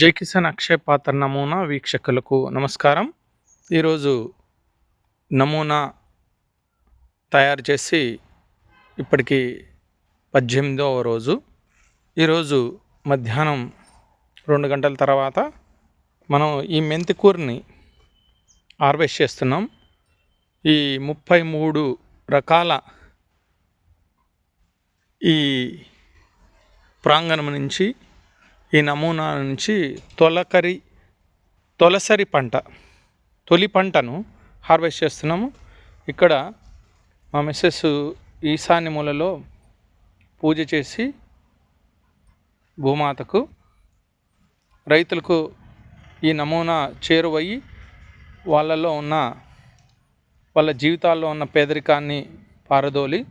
జై కిసాన్ అక్షయ పాత్ర నమూనా వీక్షకులకు నమస్కారం. ఈరోజు నమూనా తయారు చేసి ఇప్పటికి 18వ రోజు. ఈరోజు మధ్యాహ్నం 2 గంటల తర్వాత మనం ఈ మెంతి కూరని హార్వెస్ట్ చేస్తున్నాం. ఈ 33 రకాల ఈ ప్రాంగణం నుంచి, ఈ నమూనా నుంచి తొలసరి పంట, తొలి పంటను హార్వెస్ట్ చేస్తున్నాము. ఇక్కడ మా మిస్సెస్ ఈశాన్య మూలలో పూజ చేసి భూమాతకు, రైతులకు ఈ నమూనా చేరువయ్యి వాళ్ళ జీవితాల్లో ఉన్న పేదరికాన్ని పారదోలి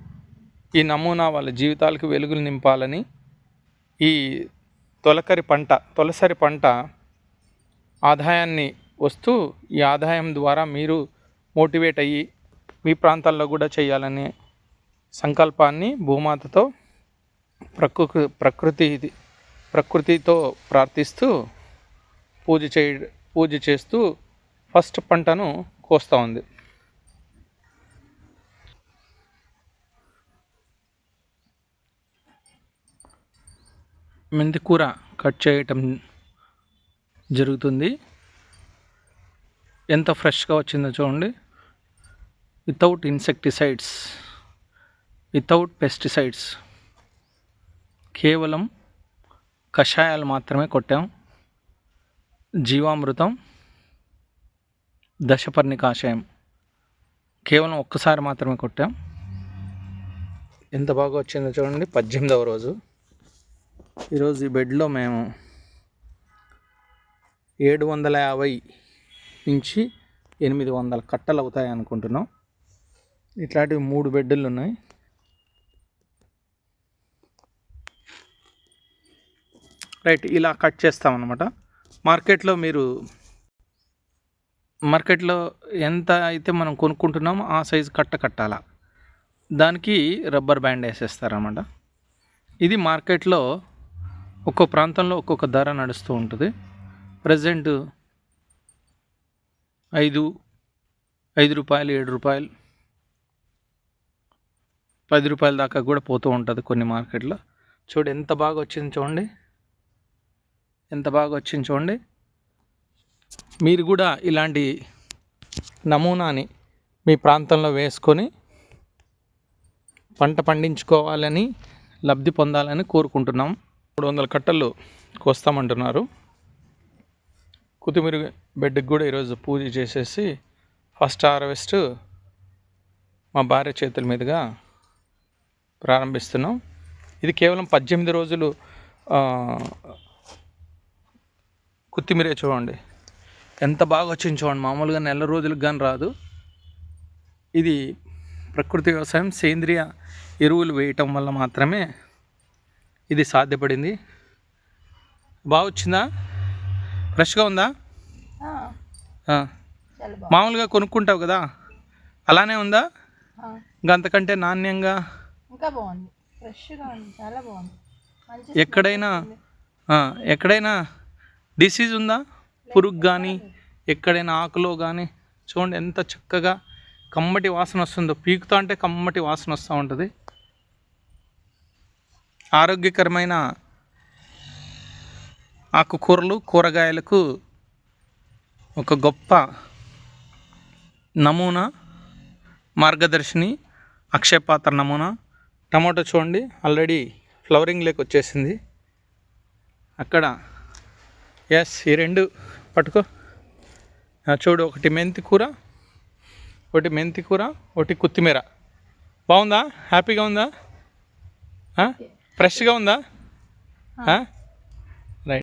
ఈ నమూనా వాళ్ళ జీవితాలకు వెలుగులు నింపాలని ఈ తొలసరి పంట ఆదాయాన్ని వస్తూ, ఈ ఆదాయం ద్వారా మీరు మోటివేట్ అయ్యి మీ ప్రాంతాల్లో కూడా చేయాలనే సంకల్పాన్ని భూమాతతో ప్రకృతితో ప్రార్థిస్తూ పూజ చేస్తూ ఫస్ట్ పంటను కోస్తూ ఉంది. మెంతి కూర కట్ చేయటం జరుగుతుంది. ఎంత ఫ్రెష్గా వచ్చిందో చూడండి. వితౌట్ ఇన్సెక్టిసైడ్స్, వితౌట్ పెస్టిసైడ్స్, కేవలం కషాయాలు మాత్రమే కొట్టాం. జీవామృతం, దశపర్ణి కాషాయం కేవలం ఒక్కసారి మాత్రమే కొట్టాం. ఎంత బాగా వచ్చిందో చూడండి. 18వ రోజు. ఈరోజు ఈ బెడ్లో మేము 750 నుంచి 800 కట్టలు అవుతాయి అనుకుంటున్నాం. ఇట్లాంటివి 3 బెడ్లు ఉన్నాయి. రైట్, ఇలా కట్ చేస్తామన్నమాట. మార్కెట్లో ఎంత అయితే మనం కొనుక్కుంటున్నామో ఆ సైజు కట్టాల. దానికి రబ్బర్ బ్యాండ్ వేసేస్తారన్నమాట. ఇది మార్కెట్లో ఒక్కో ప్రాంతంలో ఒక్కొక్క ధర నడుస్తూ ఉంటుంది. ప్రజెంట్ 5 రూపాయలు, 7 రూపాయలు, 10 రూపాయల దాకా కూడా పోతూ ఉంటుంది కొన్ని మార్కెట్లో. ఎంత బాగా వచ్చింది చూడండి, ఎంత బాగా వచ్చింది చూడండి. మీరు కూడా ఇలాంటి నమూనాని మీ ప్రాంతంలో వేసుకొని పంట పండించుకోవాలని, లబ్ధి పొందాలని కోరుకుంటున్నాం. 300 కట్టలు కోస్తామంటున్నారు. కొత్తిమీర బెడ్కి కూడా ఈరోజు పూజ చేసేసి ఫస్ట్ హార్వెస్ట్ మా భార్య చేతుల మీదుగా ప్రారంభిస్తున్నాం. ఇది కేవలం 18 రోజులు కొత్తిమీర. చూడండి ఎంత బాగా వచ్చింది చూడండి. మామూలుగా నెల రోజులకు కానీ రాదు. ఇది ప్రకృతి వ్యవసాయం, సేంద్రియ ఎరువులు వేయటం వల్ల మాత్రమే ఇది సాధ్యపడింది. బాగా వచ్చిందా? ఫ్రెష్గా ఉందా? మామూలుగా కొనుక్కుంటావు కదా, అలానే ఉందా? ఇంకా అంతకంటే నాణ్యంగా, ఇంకా బాగుంది, ఫ్రెష్గా ఉంది, చాలా బాగుంది. ఎక్కడైనా డిసీజ్ ఉందా? పురుగు కానీ ఎక్కడైనా ఆకులో కానీ చూడండి ఎంత చక్కగా కమ్మటి వాసన వస్తుందో. పీకుతా అంటే కమ్మటి వాసన వస్తూ ఉంటుంది. ఆరోగ్యకరమైన ఆకుకూరలు, కూరగాయలకు ఒక గొప్ప నమూనా, మార్గదర్శిని అక్షయ పాత్ర నమూనా. టమాటో చూడండి ఆల్రెడీ ఫ్లవరింగ్ లేక వచ్చేసింది. అక్కడ ఈ 2 పట్టుకో చూడు. ఒకటి మెంతి కూర, ఒకటి కొత్తిమీర. బాగుందా? హ్యాపీగా ఉందా? ఫ్రెష్గా ఉందా? రైట్.